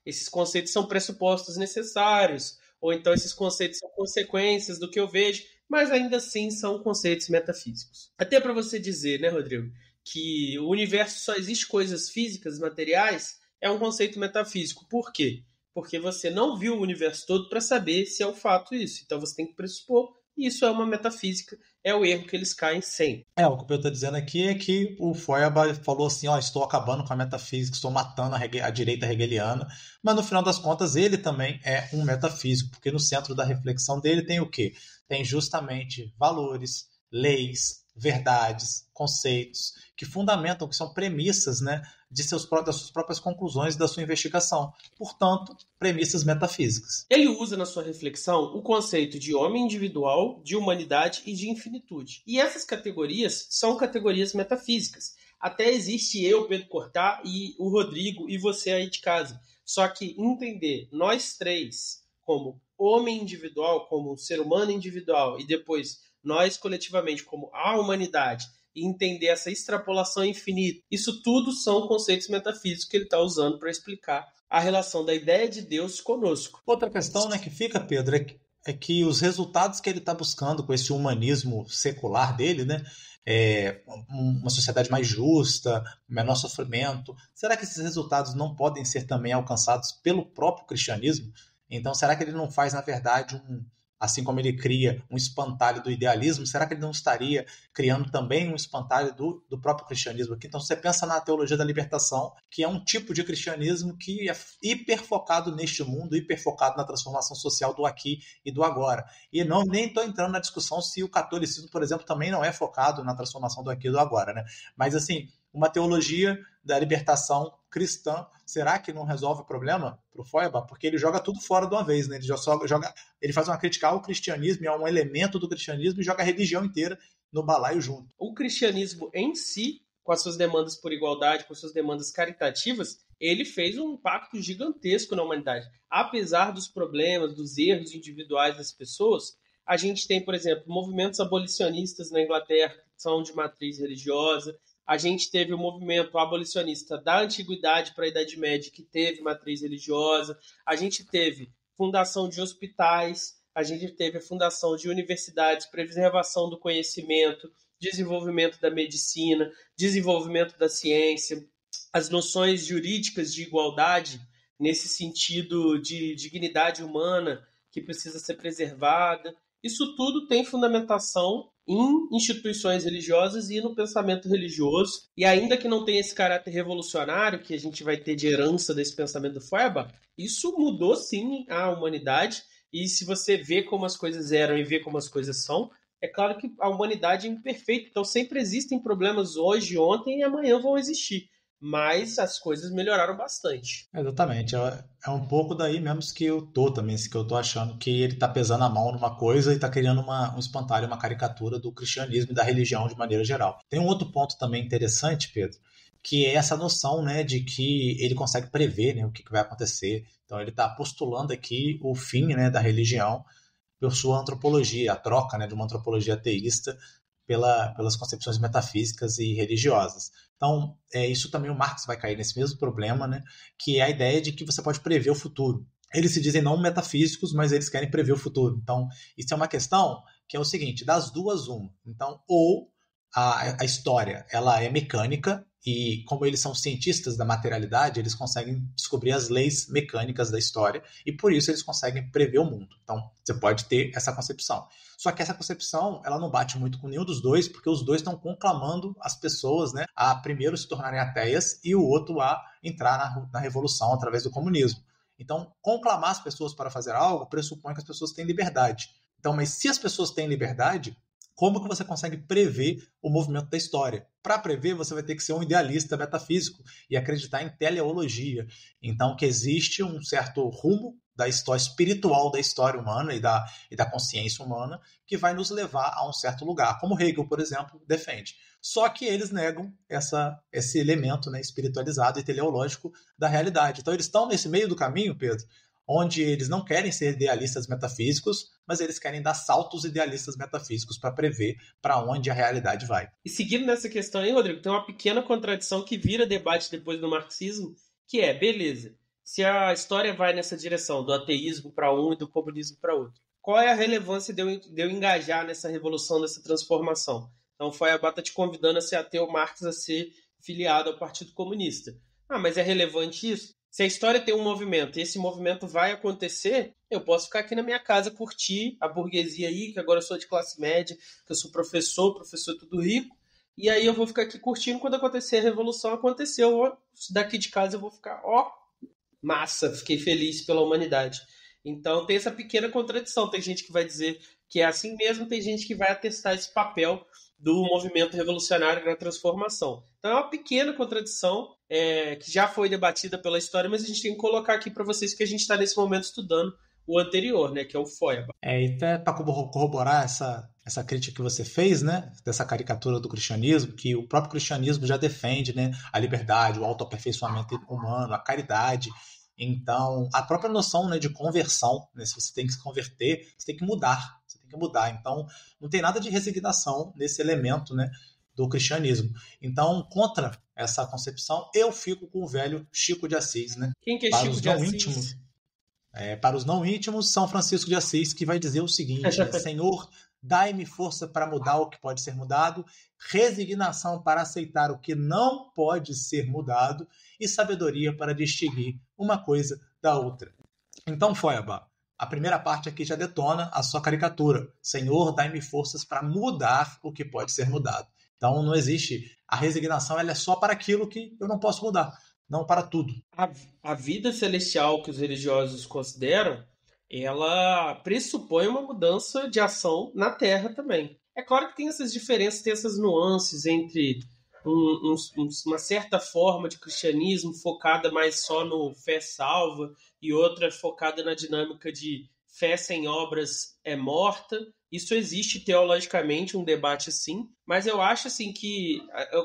Esses conceitos são pressupostos necessários, ou então esses conceitos são consequências do que eu vejo, mas ainda assim são conceitos metafísicos. Até para você dizer, né, Rodrigo, que o universo só existe coisas físicas, materiais, é um conceito metafísico. Por quê? Porque você não viu o universo todo para saber se é um fato isso. Então você tem que pressupor, e isso é uma metafísica, é o erro que eles caem sempre. O que eu estou dizendo aqui é que o Feuerbach falou assim, estou acabando com a metafísica, estou matando a direita hegeliana, mas no final das contas ele também é um metafísico, porque no centro da reflexão dele tem o quê? Tem justamente valores, leis, verdades, conceitos, que fundamentam, que são premissas, né, das suas próprias conclusões da sua investigação. Portanto, premissas metafísicas. Ele usa na sua reflexão o conceito de homem individual, de humanidade e de infinitude. E essas categorias são categorias metafísicas. Até existe eu, Pedro Cortá, e o Rodrigo e você aí de casa. Só que entender nós três como homem individual, como um ser humano individual, e depois nós coletivamente como a humanidade, e entender essa extrapolação infinita. Isso tudo são conceitos metafísicos que ele está usando para explicar a relação da ideia de Deus conosco. Outra questão, né, que fica, Pedro, é que os resultados que ele está buscando com esse humanismo secular dele, né, uma sociedade mais justa, menor sofrimento, será que esses resultados não podem ser também alcançados pelo próprio cristianismo? Então, será que ele não faz, na verdade, assim como ele cria um espantalho do idealismo, será que ele não estaria criando também um espantalho do próprio cristianismo aqui? Então, você pensa na teologia da libertação, que é um tipo de cristianismo que é hiper focado neste mundo, hiper focado na transformação social do aqui e do agora. E nem estou entrando na discussão se o catolicismo, por exemplo, também não é focado na transformação do aqui e do agora, né? Mas, assim, uma teologia da libertação cristã, será que não resolve o problema para o Feuerbach? Porque ele joga tudo fora de uma vez, né? Ele faz uma crítica ao cristianismo, a um elemento do cristianismo, e joga a religião inteira no balaio junto. O cristianismo em si, com as suas demandas por igualdade, com as suas demandas caritativas, ele fez um impacto gigantesco na humanidade. Apesar dos problemas, dos erros individuais das pessoas, a gente tem, por exemplo, movimentos abolicionistas na Inglaterra, que são de matriz religiosa. A gente teve o movimento abolicionista da Antiguidade para a Idade Média, que teve matriz religiosa. A gente teve fundação de hospitais, a gente teve a fundação de universidades, preservação do conhecimento, desenvolvimento da medicina, desenvolvimento da ciência, as noções jurídicas de igualdade, nesse sentido de dignidade humana que precisa ser preservada. Isso tudo tem fundamentação em instituições religiosas e no pensamento religioso. E ainda que não tenha esse caráter revolucionário que a gente vai ter de herança desse pensamento do Feuerbach, isso mudou sim a humanidade. E se você vê como as coisas eram e vê como as coisas são, é claro que a humanidade é imperfeita. Então sempre existem problemas hoje, ontem e amanhã vão existir. Mas as coisas melhoraram bastante. Exatamente. É um pouco daí mesmo que eu tô também, que eu tô achando que ele tá pesando a mão numa coisa e tá criando um espantalho, uma caricatura do cristianismo e da religião de maneira geral. Tem um outro ponto também interessante, Pedro, que é essa noção, né, de que ele consegue prever, né, o que vai acontecer. Então ele está postulando aqui o fim, né, da religião por sua antropologia, a troca, né, de uma antropologia ateísta pelas concepções metafísicas e religiosas. Então, isso também o Marx vai cair nesse mesmo problema, né, que é a ideia de que você pode prever o futuro. Eles se dizem não metafísicos, mas eles querem prever o futuro. Então, isso é uma questão que é o seguinte, das duas, uma. Então, ou a história ela é mecânica, e como eles são cientistas da materialidade, eles conseguem descobrir as leis mecânicas da história, e por isso eles conseguem prever o mundo. Então, você pode ter essa concepção. Só que essa concepção, ela não bate muito com nenhum dos dois, porque os dois estão conclamando as pessoas, né, a primeiro se tornarem ateias e o outro a entrar na revolução através do comunismo. Então, conclamar as pessoas para fazer algo pressupõe que as pessoas têm liberdade. Então, mas se as pessoas têm liberdade, como que você consegue prever o movimento da história? Para prever, você vai ter que ser um idealista metafísico e acreditar em teleologia. Então, que existe um certo rumo da história espiritual da história humana e da consciência humana que vai nos levar a um certo lugar, como Hegel, por exemplo, defende. Só que eles negam esse elemento, né, espiritualizado e teleológico da realidade. Então, eles estão nesse meio do caminho, Pedro, onde eles não querem ser idealistas metafísicos, mas eles querem dar saltos idealistas metafísicos para prever para onde a realidade vai. E seguindo nessa questão aí, Rodrigo, tem uma pequena contradição que vira debate depois do marxismo, que é, beleza, se a história vai nessa direção do ateísmo para um e do comunismo para outro, qual é a relevância de eu engajar nessa revolução, nessa transformação? Então, Feuerbach está te convidando a ser ateu, Marx a ser filiado ao Partido Comunista. Ah, mas é relevante isso? Se a história tem um movimento e esse movimento vai acontecer, eu posso ficar aqui na minha casa, curtir a burguesia aí, que agora eu sou de classe média, que eu sou professor tudo rico, e aí eu vou ficar aqui curtindo quando acontecer a revolução, aconteceu, ó, daqui de casa eu vou ficar, ó, massa, fiquei feliz pela humanidade. Então tem essa pequena contradição, tem gente que vai dizer que é assim mesmo, tem gente que vai atestar esse papel do movimento revolucionário na transformação. Então é uma pequena contradição que já foi debatida pela história, mas a gente tem que colocar aqui para vocês que a gente está nesse momento estudando o anterior, né, que é o Feuerbach. E até para corroborar essa crítica que você fez, né, dessa caricatura do cristianismo, que o próprio cristianismo já defende, né, a liberdade, o autoaperfeiçoamento humano, a caridade. Então, a própria noção, né, de conversão, né, se você tem que se converter, você tem que mudar. Então, não tem nada de resignação nesse elemento, né, do cristianismo. Então, contra essa concepção, eu fico com o velho Chico de Assis, né? Quem que é Para Chico os de não Assis? íntimos, para os não íntimos, São Francisco de Assis, que vai dizer o seguinte: Senhor, dai-me força para mudar o que pode ser mudado, resignação para aceitar o que não pode ser mudado e sabedoria para distinguir uma coisa da outra. Então, Foiaba, a primeira parte aqui já detona a sua caricatura. Senhor, dai-me forças para mudar o que pode ser mudado. Então, não existe. A resignação ela é só para aquilo que eu não posso mudar, não para tudo. A vida celestial que os religiosos consideram, ela pressupõe uma mudança de ação na Terra também. É claro que tem essas diferenças, tem essas nuances entre uma certa forma de cristianismo focada mais só no fé salva e outra focada na dinâmica de fé sem obras é morta. Isso existe teologicamente, um debate assim, mas eu acho assim que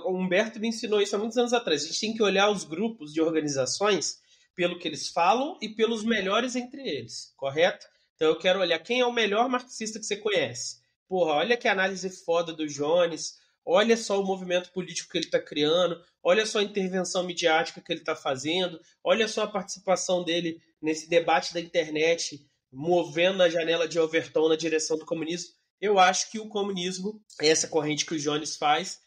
o Humberto me ensinou isso há muitos anos atrás. A gente tem que olhar os grupos de organizações pelo que eles falam e pelos melhores entre eles, correto? Então eu quero olhar quem é o melhor marxista que você conhece. Porra, olha que análise foda do Jones, olha só o movimento político que ele está criando, olha só a intervenção midiática que ele está fazendo, olha só a participação dele nesse debate da internet, movendo a janela de Overton na direção do comunismo. Eu acho que o comunismo, essa corrente que o Jones faz,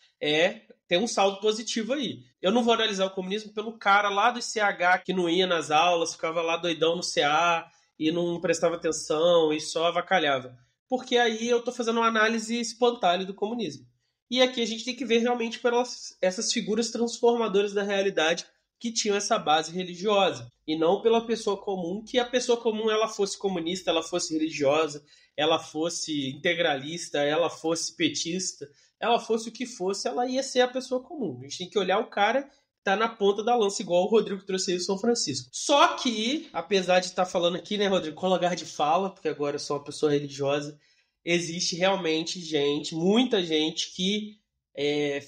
tem um saldo positivo aí. Eu não vou analisar o comunismo pelo cara lá do ICH que não ia nas aulas, ficava lá doidão no CA e não prestava atenção e só avacalhava. Porque aí eu estou fazendo uma análise espontânea do comunismo. E aqui a gente tem que ver realmente pelas essas figuras transformadoras da realidade que tinham essa base religiosa, e não pela pessoa comum, que a pessoa comum ela fosse comunista, ela fosse religiosa, ela fosse integralista, ela fosse petista, ela fosse o que fosse, ela ia ser a pessoa comum. A gente tem que olhar o cara que tá na ponta da lança, igual o Rodrigo trouxe aí do São Francisco. Só que, apesar de estar falando aqui, né, Rodrigo, com lugar de fala, porque agora eu sou uma pessoa religiosa, existe realmente gente, muita gente que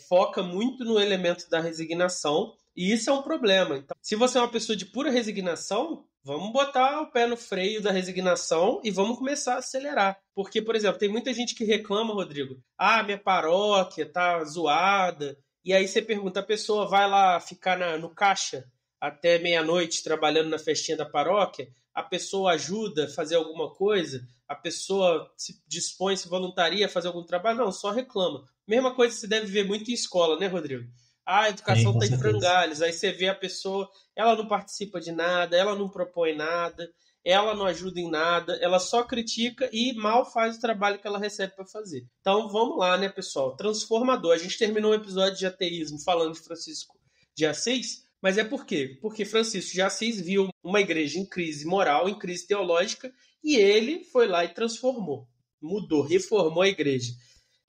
foca muito no elemento da resignação, e isso é um problema. Então, se você é uma pessoa de pura resignação, vamos botar o pé no freio da resignação e vamos começar a acelerar. Porque, por exemplo, tem muita gente que reclama, Rodrigo, minha paróquia tá zoada, e aí você pergunta, a pessoa vai lá ficar no caixa até meia-noite trabalhando na festinha da paróquia, a pessoa ajuda a fazer alguma coisa, a pessoa se dispõe, se voluntaria a fazer algum trabalho, não, só reclama. Mesma coisa você deve ver muito em escola, né, Rodrigo? A educação está em frangalhos, aí você vê a pessoa, ela não participa de nada, ela não propõe nada, ela não ajuda em nada, ela só critica e mal faz o trabalho que ela recebe para fazer. Então vamos lá, né, pessoal? Transformador. A gente terminou um episódio de ateísmo falando de Francisco de Assis, mas é por quê? Porque Francisco de Assis viu uma igreja em crise moral, em crise teológica, e ele foi lá e transformou, mudou, reformou a igreja.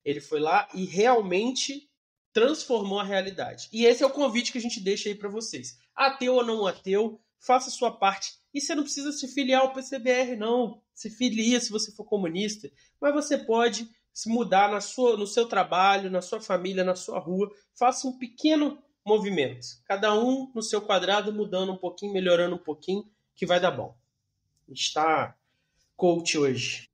Ele foi lá e realmente transformou a realidade. E esse é o convite que a gente deixa aí para vocês. Ateu ou não ateu, faça a sua parte. E você não precisa se filiar ao PCBR, não. Se filia se você for comunista. Mas você pode se mudar no seu trabalho, na sua família, na sua rua. Faça um pequeno movimento. Cada um no seu quadrado, mudando um pouquinho, melhorando um pouquinho, que vai dar bom. A gente está coach hoje.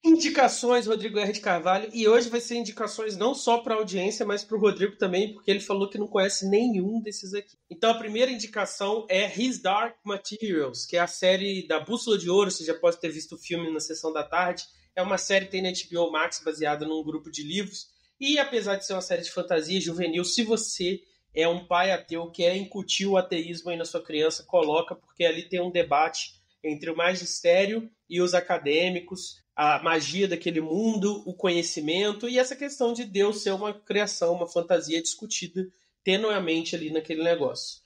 Indicações, Rodrigo R. de Carvalho, e hoje vai ser indicações não só para a audiência, mas para o Rodrigo também, porque ele falou que não conhece nenhum desses aqui. Então a primeira indicação é His Dark Materials, que é a série da Bússola de Ouro, você já pode ter visto o filme na sessão da tarde, é uma série que tem na HBO Max, baseada num grupo de livros, e apesar de ser uma série de fantasia juvenil, se você é um pai ateu, quer incutir o ateísmo aí na sua criança, coloca, porque ali tem um debate entre o magistério e os acadêmicos, a magia daquele mundo, o conhecimento e essa questão de Deus ser uma criação, uma fantasia discutida tenuamente ali naquele negócio.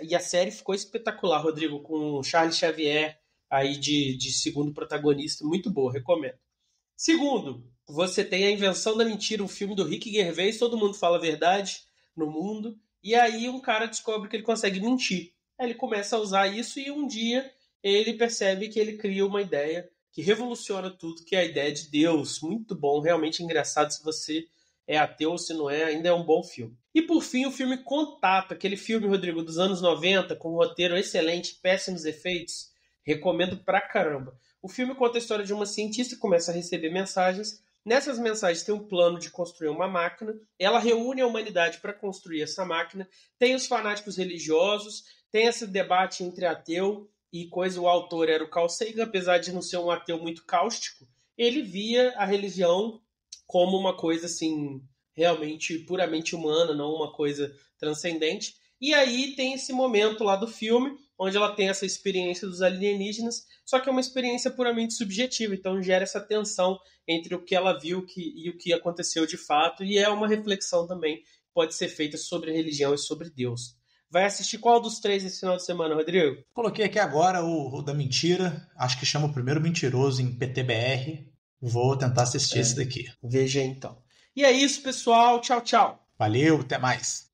E a série ficou espetacular, Rodrigo, com o Charles Xavier aí de segundo protagonista, muito boa, recomendo. Segundo, você tem A Invenção da Mentira, um filme do Rick Gervais, todo mundo fala a verdade no mundo, e aí um cara descobre que ele consegue mentir. Aí ele começa a usar isso e um dia ele percebe que ele cria uma ideia que revoluciona tudo, que é a ideia de Deus. Muito bom, realmente engraçado. Se você é ateu ou se não é, ainda é um bom filme. E por fim, o filme Contato, aquele filme, Rodrigo, dos anos 90, com um roteiro excelente, péssimos efeitos, recomendo pra caramba. O filme conta a história de uma cientista que começa a receber mensagens. Nessas mensagens tem um plano de construir uma máquina, ela reúne a humanidade para construir essa máquina, tem os fanáticos religiosos, tem esse debate entre ateu e coisa. O autor era o Carl Sagan, apesar de não ser um ateu muito cáustico, ele via a religião como uma coisa assim, realmente puramente humana, não uma coisa transcendente. E aí tem esse momento lá do filme, onde ela tem essa experiência dos alienígenas, só que é uma experiência puramente subjetiva, então gera essa tensão entre o que ela viu e o que aconteceu de fato, e é uma reflexão também que pode ser feita sobre a religião e sobre Deus. Vai assistir qual dos 3 esse final de semana, Rodrigo? Coloquei aqui agora o da mentira, acho que chama O Primeiro Mentiroso em PTBR. Vou tentar assistir esse daqui. Veja então. E é isso, pessoal. Tchau, tchau. Valeu, até mais.